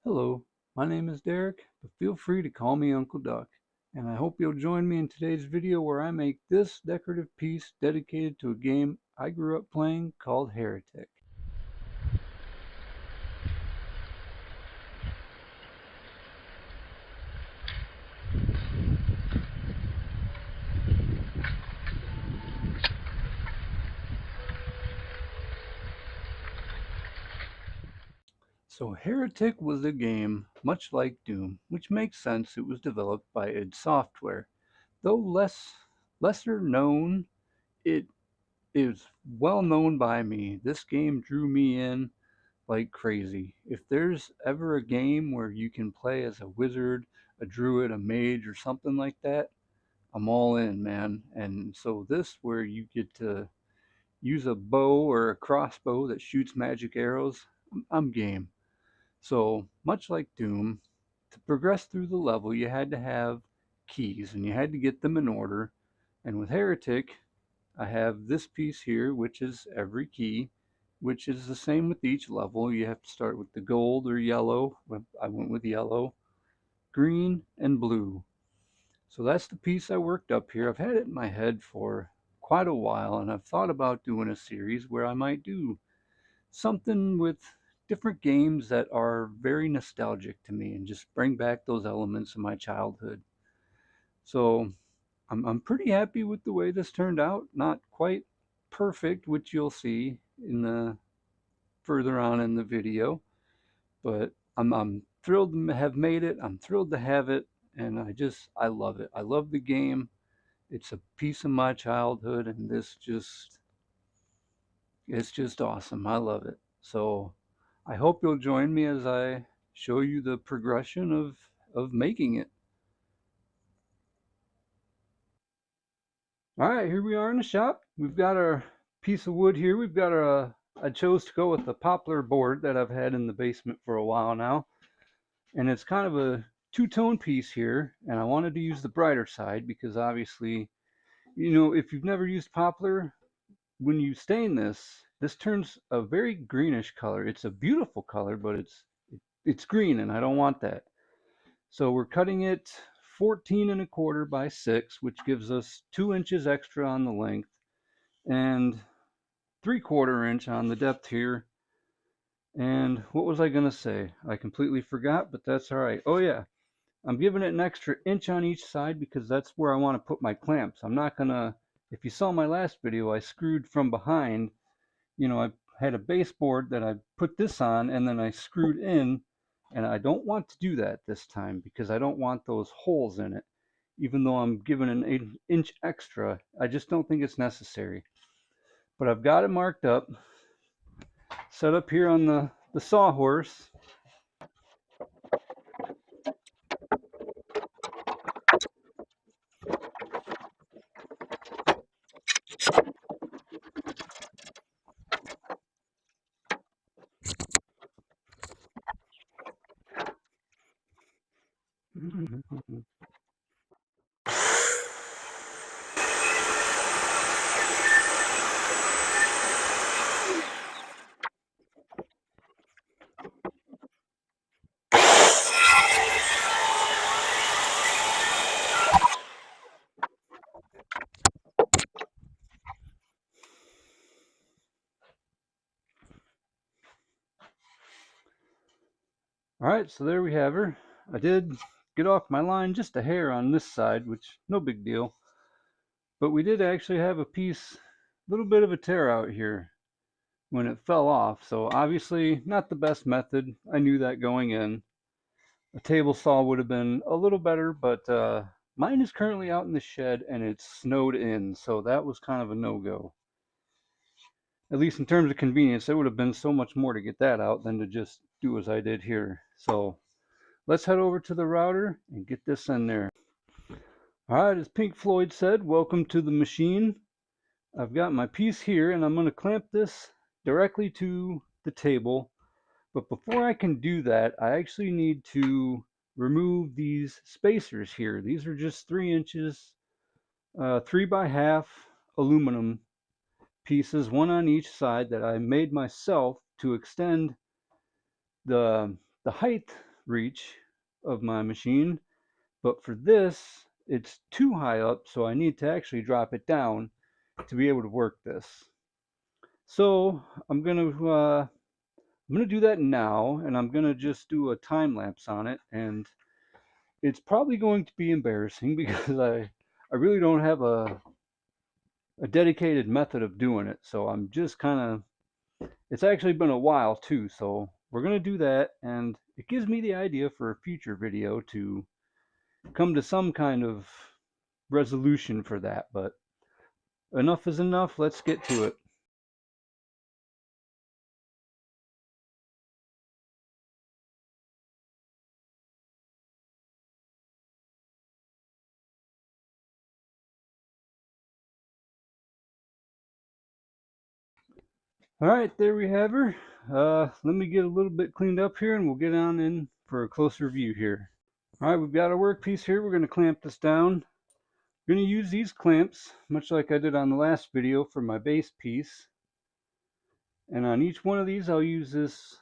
Hello, my name is Derek, but feel free to call me Uncle Duck, and I hope you'll join me in today's video where I make this decorative piece dedicated to a game I grew up playing called Heretic. So Heretic was a game much like Doom, which makes sense. It was developed by id Software. Though lesser known, it is well known by me. This game drew me in like crazy. If there's ever a game where you can play as a wizard, a druid, a mage, or something like that, I'm all in, man. And so this, where you get to use a bow or a crossbow that shoots magic arrows, I'm game. So much like Doom, to progress through the level, you had to have keys and you had to get them in order. And with Heretic, I have this piece here, which is every key, which is the same with each level. You have to start with the gold or yellow. I went with yellow, green, and blue. So that's the piece I worked up here. I've had it in my head for quite a while, and I've thought about doing a series where I might do something with different games that are very nostalgic to me and just bring back those elements of my childhood. So I'm pretty happy with the way this turned out. Not quite perfect, which you'll see in the further on in the video, but I'm thrilled to have made it. I'm thrilled to have it, and I love it. I love the game. It's a piece of my childhood, and this just it's just awesome. I love it. So I hope you'll join me as I show you the progression of making it. All right, here we are in the shop. We've got our piece of wood here. We've got our, I chose to go with the poplar board that I've had in the basement for a while now. And it's kind of a two-tone piece here. And I wanted to use the brighter side because obviously, if you've never used poplar, when you stain this turns a very greenish color. It's a beautiful color, but it's green and I don't want that. So we're cutting it 14 and a quarter by 6, which gives us 2 inches extra on the length and 3/4 inch on the depth here. And what was I gonna say? I completely forgot, but that's all right. Oh yeah, I'm giving it an extra inch on each side because that's where I want to put my clamps. I'm not gonna, if you saw my last video, I screwed from behind. I had a baseboard that I put this on and then I screwed in, and I don't want to do that this time because I don't want those holes in it. Even though I'm giving an inch extra, I just don't think it's necessary. But I've got it marked up, set up here on the sawhorse. All right, so there we have her. I did get off my line just a hair on this side, which no big deal. But we did actually have a piece, a little bit of a tear out here when it fell off. So obviously not the best method. I knew that going in. A table saw would have been a little better, but mine is currently out in the shed and it's snowed in. So that was kind of a no-go. At least in terms of convenience, it would have been so much more to get that out than to just do as I did here. So let's head over to the router and get this in there. All right, as Pink Floyd said, welcome to the machine. I've got my piece here and I'm going to clamp this directly to the table. But before I can do that, I actually need to remove these spacers here. These are just 3 inches, 3 by 1/2 aluminum pieces, one on each side that I made myself to extend the height reach of my machine, but for this, it's too high up, so I need to actually drop it down to be able to work this. So I'm gonna do that now, and I'm gonna just do a time lapse on it, and it's probably going to be embarrassing because I really don't have a dedicated method of doing it. So I'm just kind of, it's actually been a while too. So we're going to do that. And it gives me the idea for a future video to come to some kind of resolution for that. But enough is enough. Let's get to it. All right, there we have her. Let me get a little bit cleaned up here and we'll get on in for a closer view here. All right, we've got our workpiece here. We're going to clamp this down. I'm going to use these clamps, much like I did on the last video, for my base piece. And on each one of these, I'll use this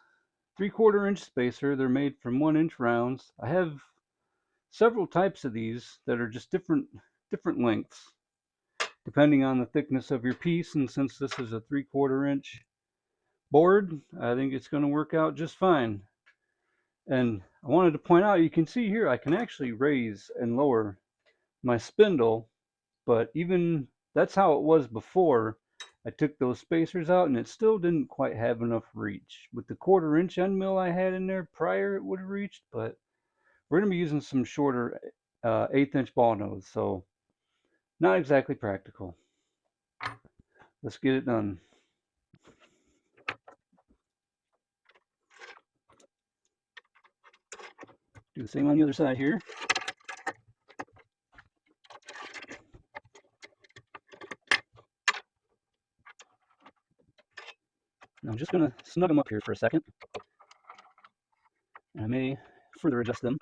3/4 inch spacer. They're made from 1-inch rounds. I have several types of these that are just different lengths, depending on the thickness of your piece. And since this is a 3/4 inch board, I think it's going to work out just fine. And I wanted to point out, you can see here, I can actually raise and lower my spindle, but even that's how it was before I took those spacers out, and it still didn't quite have enough reach. With the 1/4 inch end mill I had in there prior, it would have reached, but we're going to be using some shorter 1/8 inch ball nose, so not exactly practical. Let's get it done. Do the same on the other side here. Now I'm just going to snug them up here for a second. I may further adjust them.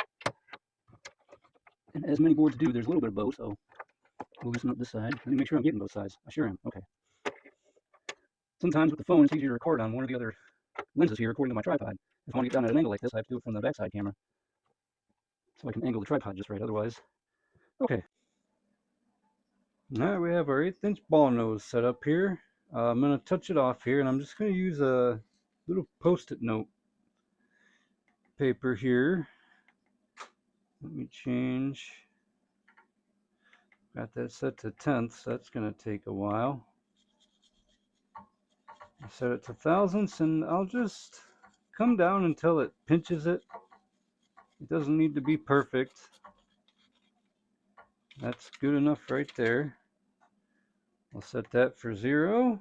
And as many boards do, there's a little bit of both, so we'll loosen up this side. Let me make sure I'm getting both sides. I sure am. Okay. Sometimes with the phone, it's easier to record on one or the other lenses here according to my tripod. If I want to get down at an angle like this, I have to do it from the backside camera, so I can angle the tripod just right. Otherwise, okay. Now we have our 1/8 inch ball nose set up here. I'm going to touch it off here, and I'm just going to use a little post-it note paper here. Let me change. Got that set to tenths. That's going to take a while. I set it to thousandths, and I'll just come down until it pinches it. It doesn't need to be perfect. That's good enough right there. I'll set that for 0.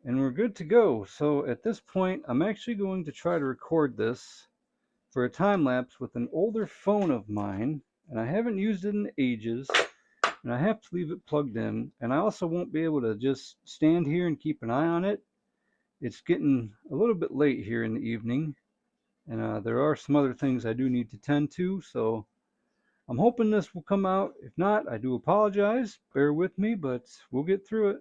And we're good to go. So at this point, I'm actually going to try to record this for a time lapse with an older phone of mine. And I haven't used it in ages. And I have to leave it plugged in. And I also won't be able to just stand here and keep an eye on it. It's getting a little bit late here in the evening. And there are some other things I do need to tend to. So I'm hoping this will come out. If not, I do apologize. Bear with me, but we'll get through it.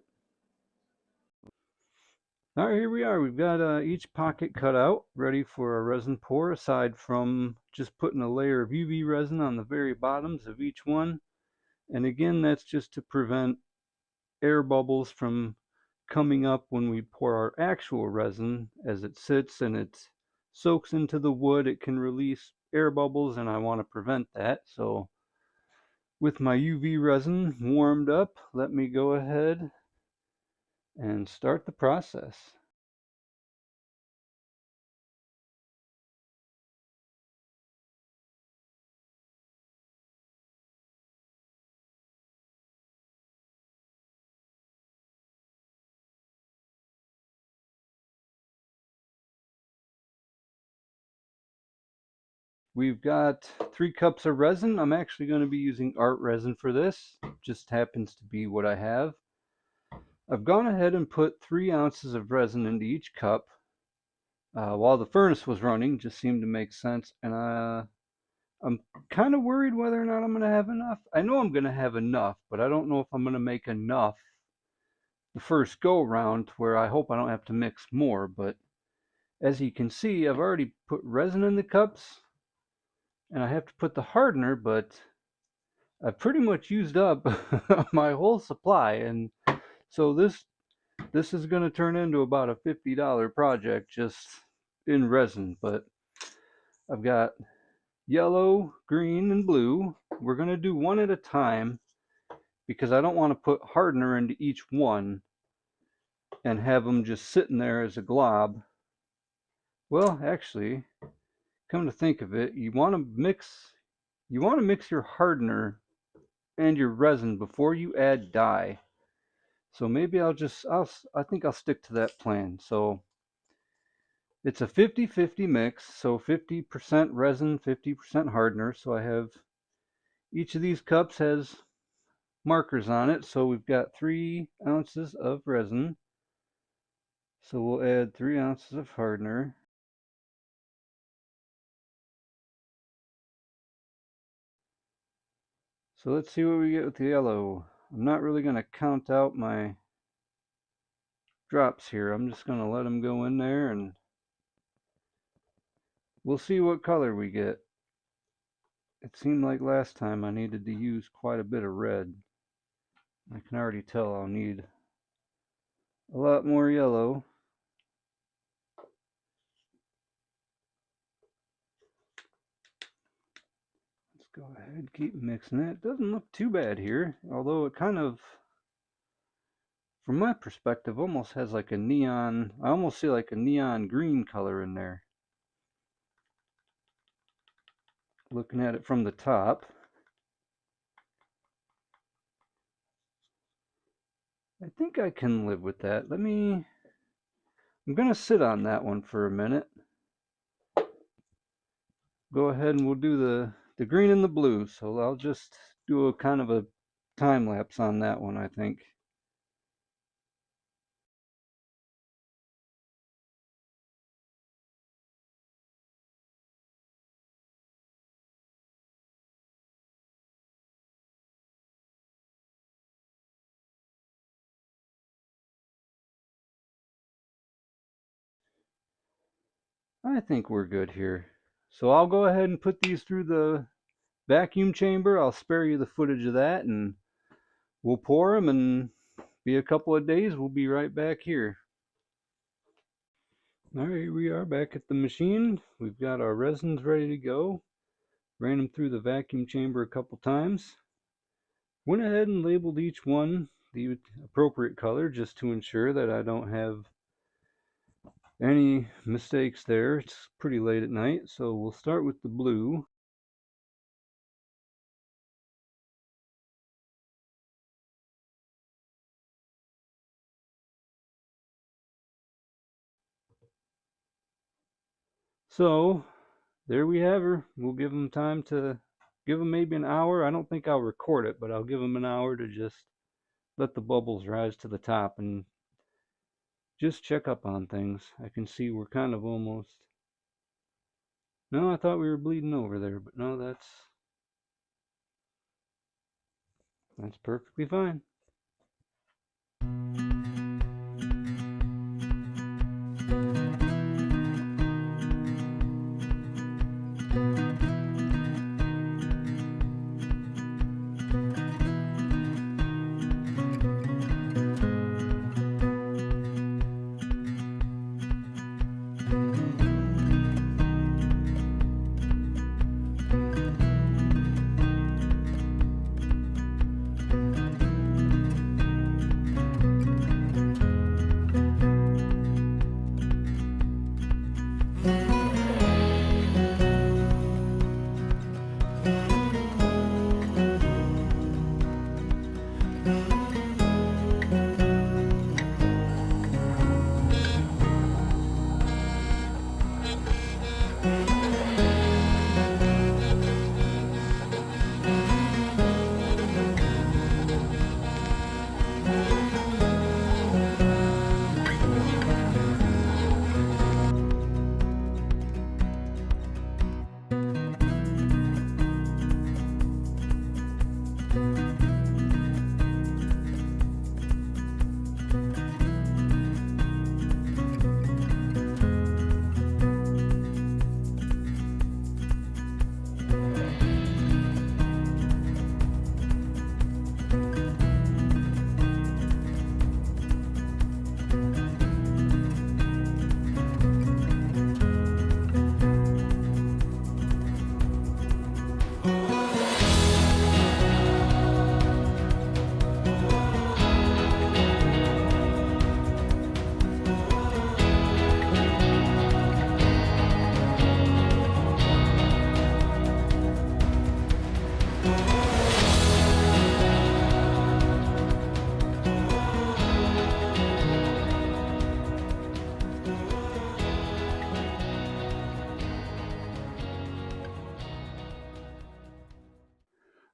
All right, here we are. We've got each pocket cut out, ready for a resin pour, aside from just putting a layer of UV resin on the very bottoms of each one. And again, that's just to prevent air bubbles from coming up when we pour our actual resin. As it sits and it soaks into the wood, it can release air bubbles, and I want to prevent that. So with my UV resin warmed up, let me go ahead and start the process. We've got 3 cups of resin. I'm actually going to be using art resin for this. Just happens to be what I have. I've gone ahead and put 3 ounces of resin into each cup while the furnace was running. Just seemed to make sense. And I'm kind of worried whether or not I'm going to have enough. I know I'm going to have enough, but I don't know if I'm going to make enough the first go round, where I hope I don't have to mix more. But As you can see, I've already put resin in the cups, and I have to put the hardener, but I've pretty much used up my whole supply, and so this is going to turn into about a $50 project just in resin. But I've got yellow, green, and blue. We're going to do one at a time because I don't want to put hardener into each one and have them just sitting there as a glob. Well, actually, come to think of it, you want to mix your hardener and your resin before you add dye. So maybe I think I'll stick to that plan. So it's a 50-50 mix, so 50% resin, 50% hardener. So I have each of these cups has markers on it. So we've got 3 ounces of resin. So we'll add 3 ounces of hardener. So let's see what we get with the yellow. I'm not really going to count out my drops here. I'm just going to let them go in there and we'll see what color we get. It seemed like last time I needed to use quite a bit of red. I can already tell I'll need a lot more yellow. Let's go ahead and keep mixing it. It doesn't look too bad here, although it kind of, from my perspective, almost has like a neon, I almost see like a neon green color in there. Looking at it from the top. I think I can live with that. I'm going to sit on that one for a minute. Go ahead and we'll do the green and the blue. So I'll just do a kind of a time lapse on that one, I think. I think we're good here. So I'll go ahead and put these through the vacuum chamber. I'll spare you the footage of that, and we'll pour them, and be a couple of days. We'll be right back here. All right, we are back at the machine. We've got our resins ready to go. Ran them through the vacuum chamber a couple times. Went ahead and labeled each one the appropriate color just to ensure that I don't have any mistakes there. It's pretty late at night, so we'll start with the blue. So there we have her. We'll give them time to give them maybe an hour. I don't think I'll record it, but I'll give them an hour to just let the bubbles rise to the top and just check up on things. I can see we're kind of almost, no, I thought we were bleeding over there, but no, that's perfectly fine.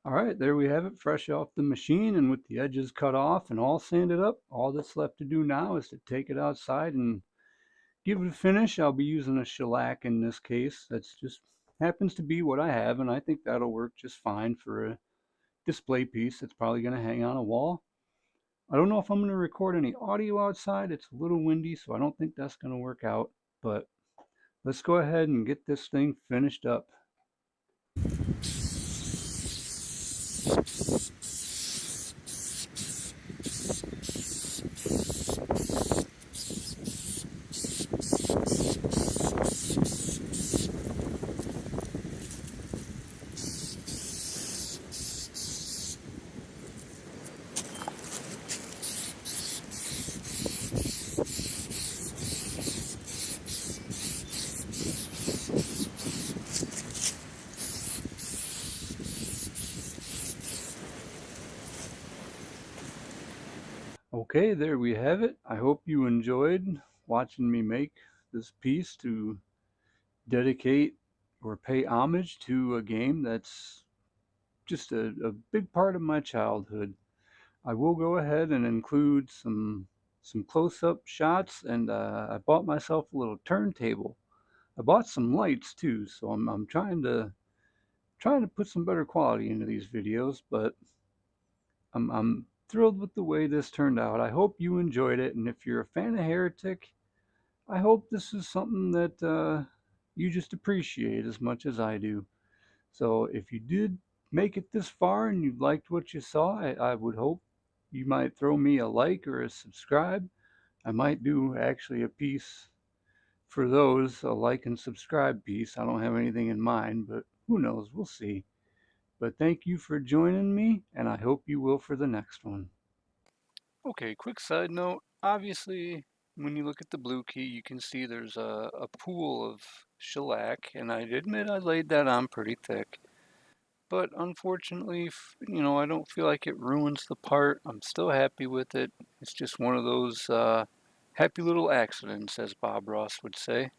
All right, there we have it, fresh off the machine and with the edges cut off and all sanded up. All that's left to do now is to take it outside and give it a finish. I'll be using a shellac in this case. That's just happens to be what I have, and I think that'll work just fine for a display piece that's probably going to hang on a wall. I don't know if I'm going to record any audio outside. It's a little windy, so I don't think that's going to work out. But let's go ahead and get this thing finished up. Okay, there we have it. I hope you enjoyed watching me make this piece to dedicate or pay homage to a game that's just a big part of my childhood. I will go ahead and include some close-up shots, and I bought myself a little turntable. I bought some lights too, so I'm trying to put some better quality into these videos, but I'm thrilled with the way this turned out. I hope you enjoyed it, and if you're a fan of Heretic, I hope this is something that you just appreciate as much as I do. So if you did make it this far and you liked what you saw, I would hope you might throw me a like or a subscribe. I might do actually a piece for those, a like and subscribe piece. I don't have anything in mind, but who knows? We'll see. But thank you for joining me, and I hope you will for the next one. Okay, quick side note. Obviously, when you look at the blue key, you can see there's a pool of shellac, and I admit I laid that on pretty thick. But unfortunately, I don't feel like it ruins the part. I'm still happy with it. It's just one of those happy little accidents, as Bob Ross would say.